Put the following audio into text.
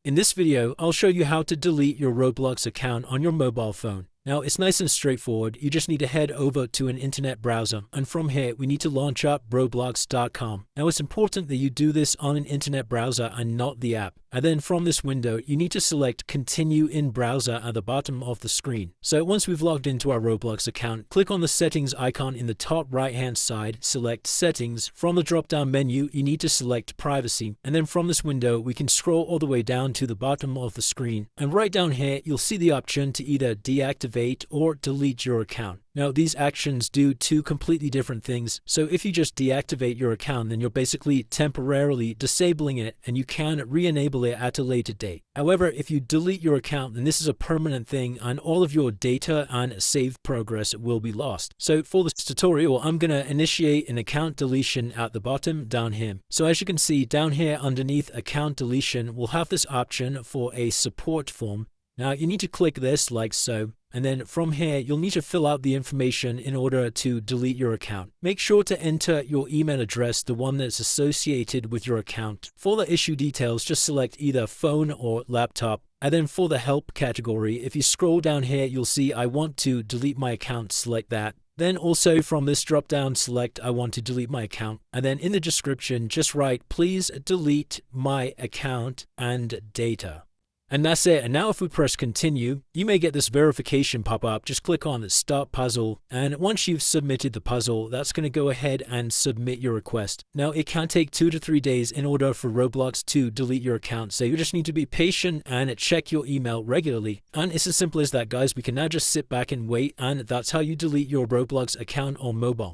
In this video, I'll show you how to delete your Roblox account on your mobile phone. Now, it's nice and straightforward. You just need to head over to an internet browser, and from here, we need to launch up roblox.com. Now, it's important that you do this on an internet browser and not the app. And then from this window, you need to select Continue in Browser at the bottom of the screen. So once we've logged into our Roblox account, click on the settings icon in the top right-hand side, select Settings. From the drop-down menu, you need to select Privacy. And then from this window, we can scroll all the way down to the bottom of the screen. And right down here, you'll see the option to either deactivate or delete your account. Now, these actions do two completely different things. So if you just deactivate your account, then you're basically temporarily disabling it and you can re-enable it at a later date. However, if you delete your account, then this is a permanent thing and all of your data and saved progress will be lost. So for this tutorial, I'm going to initiate an account deletion at the bottom down here. So as you can see down here underneath account deletion, we'll have this option for a support form. Now you need to click this like so. And then from here, you'll need to fill out the information in order to delete your account. Make sure to enter your email address, the one that's associated with your account. For the issue details, just select either phone or laptop. And then for the help category, if you scroll down here, you'll see I want to delete my account, select that. Then also from this drop down, select I want to delete my account. And then in the description, just write, please delete my account and data. And that's it. And now if we press continue, you may get this verification pop up. Just click on the start puzzle. And once you've submitted the puzzle, that's going to go ahead and submit your request. Now it can take 2 to 3 days in order for Roblox to delete your account. So you just need to be patient and check your email regularly. And it's as simple as that, guys. We can now just sit back and wait. And that's how you delete your Roblox account on mobile.